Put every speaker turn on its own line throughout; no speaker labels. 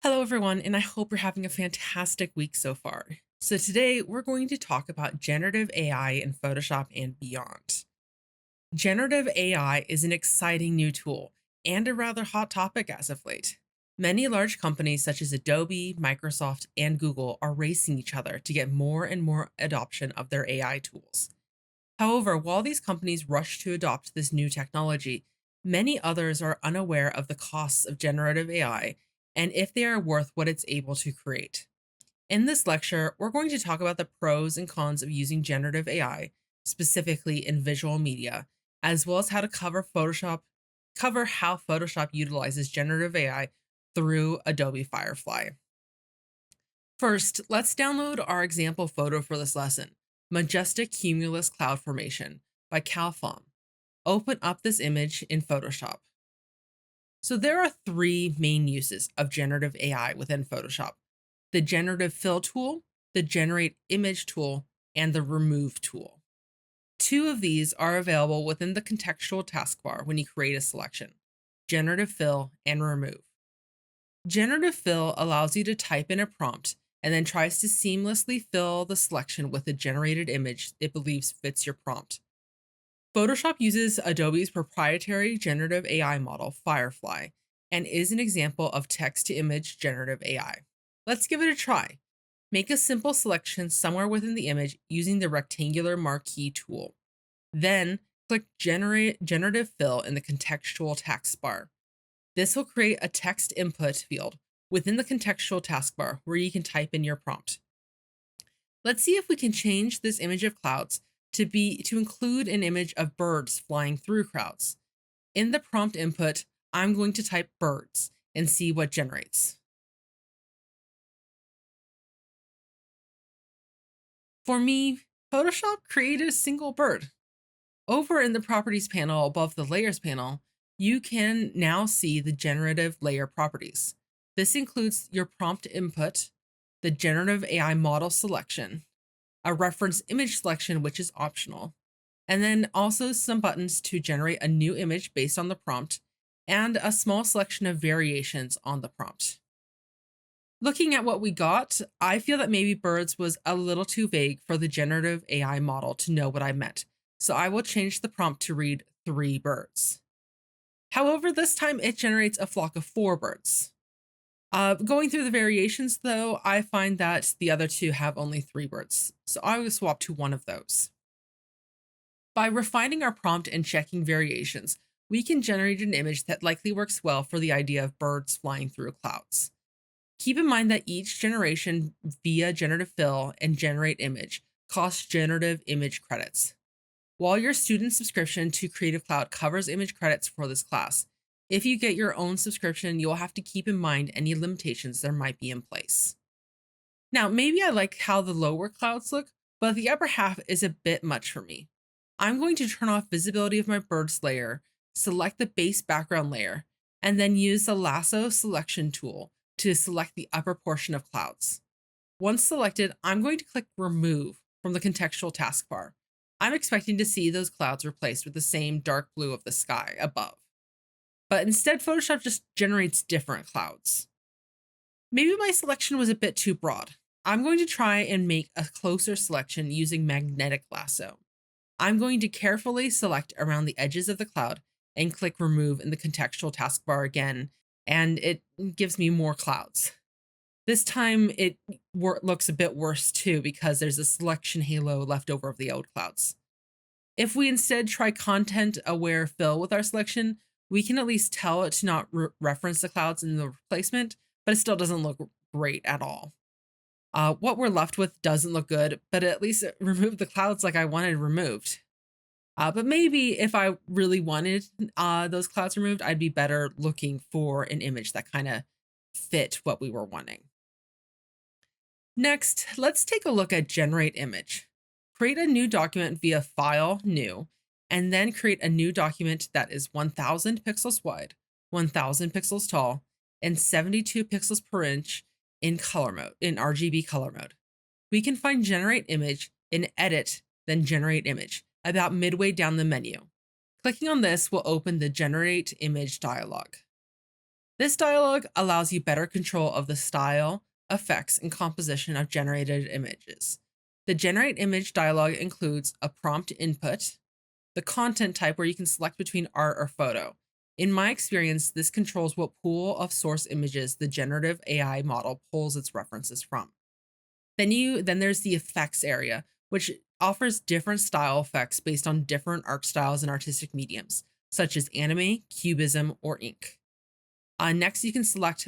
Hello, everyone, and I hope you're having a fantastic week so far. So, today we're going to talk about generative AI in Photoshop and beyond. Generative AI is an exciting new tool and a rather hot topic as of late. Many large companies such as Adobe, Microsoft, and Google are racing each other to get more and more adoption of their AI tools. However, while these companies rush to adopt this new technology, many others are unaware of the costs of generative AI and if they are worth what it's able to create. In this lecture, we're going to talk about the pros and cons of using generative AI, specifically in visual media, as well as how to cover how Photoshop utilizes generative AI through Adobe Firefly. First, let's download our example photo for this lesson, Majestic Cumulus Cloud Formation by CalFOM. Open up this image in Photoshop. So there are three main uses of generative AI within Photoshop: the Generative Fill tool, the Generate Image tool, and the Remove tool. Two of these are available within the contextual taskbar when you create a selection: Generative Fill and Remove. Generative Fill allows you to type in a prompt and then tries to seamlessly fill the selection with a generated image it believes fits your prompt. Photoshop uses Adobe's proprietary generative AI model, Firefly, and is an example of text to image generative AI. Let's give it a try. Make a simple selection somewhere within the image using the rectangular marquee tool. Then click Generative Fill in the contextual taskbar. This will create a text input field within the contextual taskbar where you can type in your prompt. Let's see if we can change this image of clouds to include an image of birds flying through clouds. In the prompt input, I'm going to type birds and see what generates. For me, Photoshop created a single bird. Over in the Properties panel above the Layers panel, you can now see the generative layer properties. This includes your prompt input, the generative AI model selection, a reference image selection, which is optional, and then also some buttons to generate a new image based on the prompt, and a small selection of variations on the prompt. Looking at what we got, I feel that maybe birds was a little too vague for the generative AI model to know what I meant, so I will change the prompt to read 3 birds. However, this time it generates a flock of 4 birds. Going through the variations, though, I find that the other two have only 3 birds, so I will swap to one of those. By refining our prompt and checking variations, we can generate an image that likely works well for the idea of birds flying through clouds. Keep in mind that each generation via Generative Fill and Generate Image costs generative image credits. While your student subscription to Creative Cloud covers image credits for this class, if you get your own subscription, you'll have to keep in mind any limitations there might be in place. Now, maybe I like how the lower clouds look, but the upper half is a bit much for me. I'm going to turn off visibility of my birds layer, select the base background layer, and then use the lasso selection tool to select the upper portion of clouds. Once selected, I'm going to click Remove from the contextual taskbar. I'm expecting to see those clouds replaced with the same dark blue of the sky above. But instead, Photoshop just generates different clouds. Maybe my selection was a bit too broad. I'm going to try and make a closer selection using magnetic lasso. I'm going to carefully select around the edges of the cloud and click Remove in the contextual taskbar again, and it gives me more clouds. This time it looks a bit worse too because there's a selection halo left over of the old clouds. If we instead try content-aware fill with our selection, we can at least tell it to not reference the clouds in the replacement, but it still doesn't look great at all. What we're left with doesn't look good, but at least it removed the clouds like I wanted removed. But maybe if I really wanted those clouds removed, I'd be better looking for an image that kind of fit what we were wanting. Next, let's take a look at Generate Image. Create a new document via File, New, and then create a new document that is 1000 pixels wide, 1000 pixels tall, and 72 pixels per inch in color mode, in RGB color mode. We can find Generate Image in Edit, then Generate Image, about midway down the menu. Clicking on this will open the Generate Image dialog. This dialog allows you better control of the style, effects, and composition of generated images. The Generate Image dialog includes a prompt input, the content type where you can select between art or photo. In my experience, this controls what pool of source images the generative AI model pulls its references from. Then there's the effects area, which offers different style effects based on different art styles and artistic mediums, such as anime, cubism, or ink. Next, you can select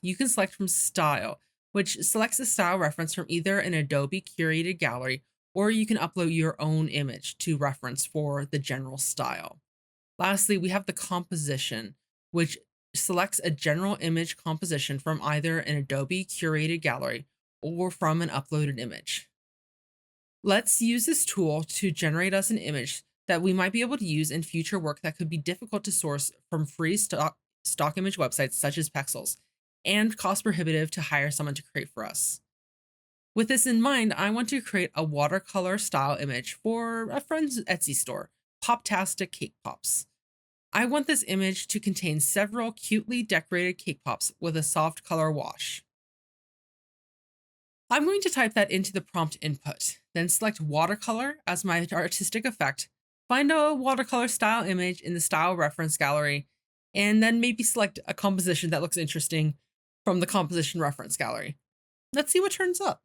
you can select from style, which selects a style reference from either an Adobe curated gallery, or you can upload your own image to reference for the general style. Lastly, we have the composition, which selects a general image composition from either an Adobe curated gallery or from an uploaded image. Let's use this tool to generate us an image that we might be able to use in future work that could be difficult to source from free stock image websites such as Pexels and cost prohibitive to hire someone to create for us. With this in mind, I want to create a watercolor style image for a friend's Etsy store, Poptastic Cake Pops. I want this image to contain several cutely decorated cake pops with a soft color wash. I'm going to type that into the prompt input, then select watercolor as my artistic effect, find a watercolor style image in the style reference gallery, and then maybe select a composition that looks interesting from the composition reference gallery. Let's see what turns up.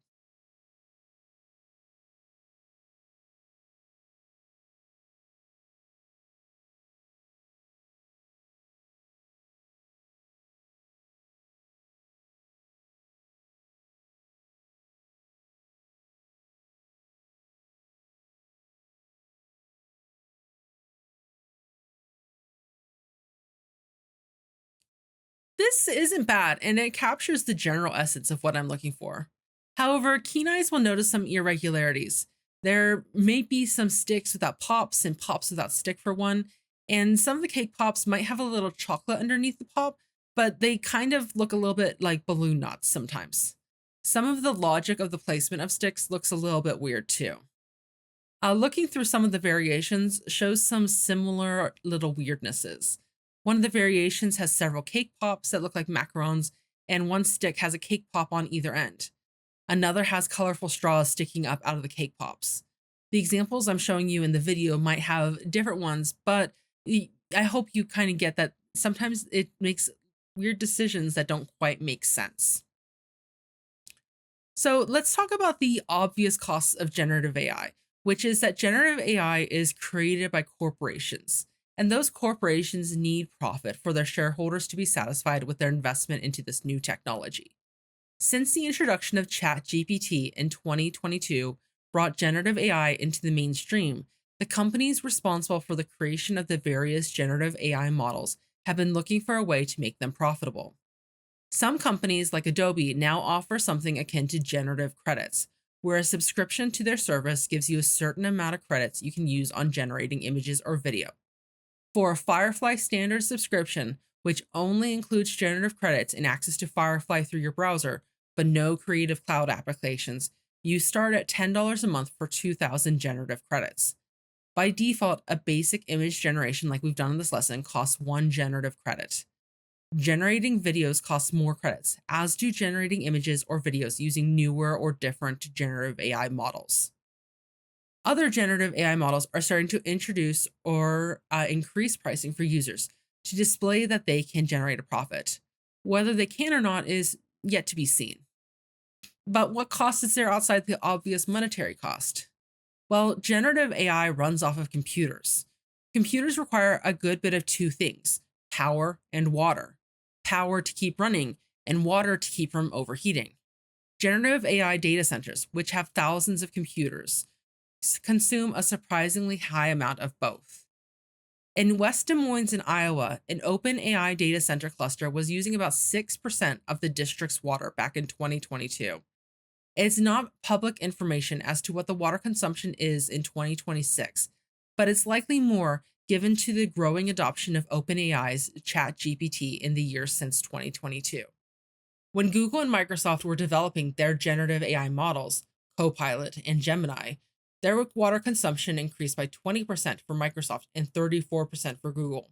This isn't bad, and it captures the general essence of what I'm looking for. However, keen eyes will notice some irregularities. There may be some sticks without pops and pops without stick for one, and some of the cake pops might have a little chocolate underneath the pop, but they kind of look a little bit like balloon knots sometimes. Some of the logic of the placement of sticks looks a little bit weird too. Looking through some of the variations shows some similar little weirdnesses. One of the variations has several cake pops that look like macarons, and one stick has a cake pop on either end. Another has colorful straws sticking up out of the cake pops. The examples I'm showing you in the video might have different ones, but I hope you kind of get that sometimes it makes weird decisions that don't quite make sense. So let's talk about the obvious costs of generative AI, which is that generative AI is created by corporations, and those corporations need profit for their shareholders to be satisfied with their investment into this new technology. Since the introduction of ChatGPT in 2022 brought generative AI into the mainstream, the companies responsible for the creation of the various generative AI models have been looking for a way to make them profitable. Some companies, like Adobe, now offer something akin to generative credits, where a subscription to their service gives you a certain amount of credits you can use on generating images or video. For a Firefly standard subscription, which only includes generative credits and access to Firefly through your browser, but no Creative Cloud applications, you start at $10 a month for 2,000 generative credits. By default, a basic image generation like we've done in this lesson costs 1 generative credit. Generating videos costs more credits, as do generating images or videos using newer or different generative AI models. Other generative AI models are starting to introduce or increase pricing for users to display that they can generate a profit. Whether they can or not is yet to be seen. But what cost is there outside the obvious monetary cost? Well, generative AI runs off of computers. Computers require a good bit of two things: power and water. Power to keep running, and water to keep from overheating. Generative AI data centers, which have thousands of computers, consume a surprisingly high amount of both. In West Des Moines in Iowa, an OpenAI data center cluster was using about 6% of the district's water back in 2022. It's not public information as to what the water consumption is in 2026, but it's likely more given to the growing adoption of OpenAI's ChatGPT in the years since 2022. When Google and Microsoft were developing their generative AI models, Copilot and Gemini, their water consumption increased by 20% for Microsoft and 34% for Google.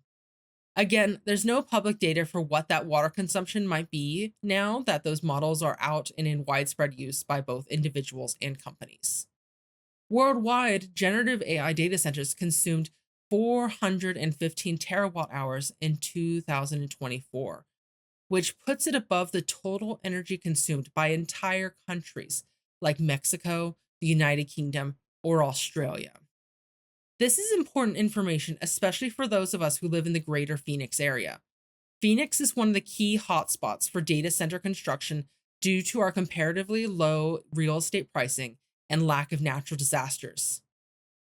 Again, there's no public data for what that water consumption might be now that those models are out and in widespread use by both individuals and companies. Worldwide, generative AI data centers consumed 415 terawatt hours in 2024, which puts it above the total energy consumed by entire countries like Mexico, the United Kingdom, or Australia. This is important information, especially for those of us who live in the greater Phoenix area. Phoenix is one of the key hotspots for data center construction due to our comparatively low real estate pricing and lack of natural disasters.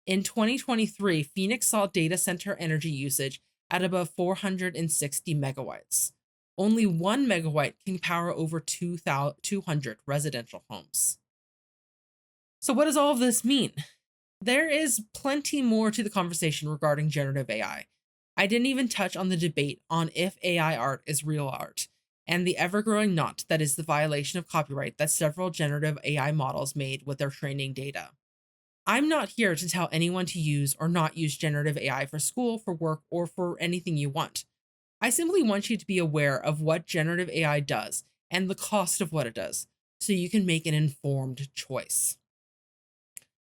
In 2023, Phoenix saw data center energy usage at above 460 megawatts. Only 1 megawatt can power over 200 residential homes. So, what does all of this mean? There is plenty more to the conversation regarding generative AI. I didn't even touch on the debate on if AI art is real art, and the ever growing knot that is the violation of copyright that several generative AI models made with their training data. I'm not here to tell anyone to use or not use generative AI for school, for work, or for anything you want. I simply want you to be aware of what generative AI does and the cost of what it does, so you can make an informed choice.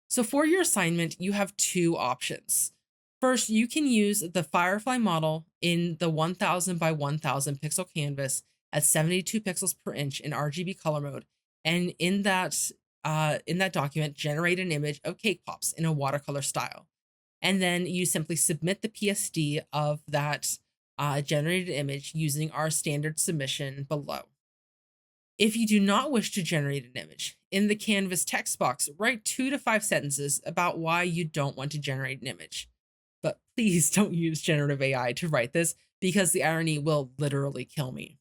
So for your assignment, you have two options. First, you can use the Firefly model in the 1000 by 1000 pixel canvas at 72 pixels per inch in RGB color mode, and in that document, generate an image of cake pops in a watercolor style. And then you simply submit the PSD of that generated image using our standard submission below. If you do not wish to generate an image, in the Canvas text box, write 2 to 5 sentences about why you don't want to generate an image. But please don't use generative AI to write this because the irony will literally kill me.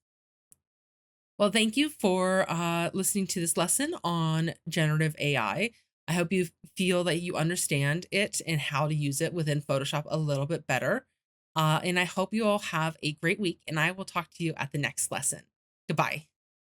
Well, thank you for listening to this lesson on generative AI. I hope you feel that you understand it and how to use it within Photoshop a little bit better. And I hope you all have a great week, and I will talk to you at the next lesson. Goodbye.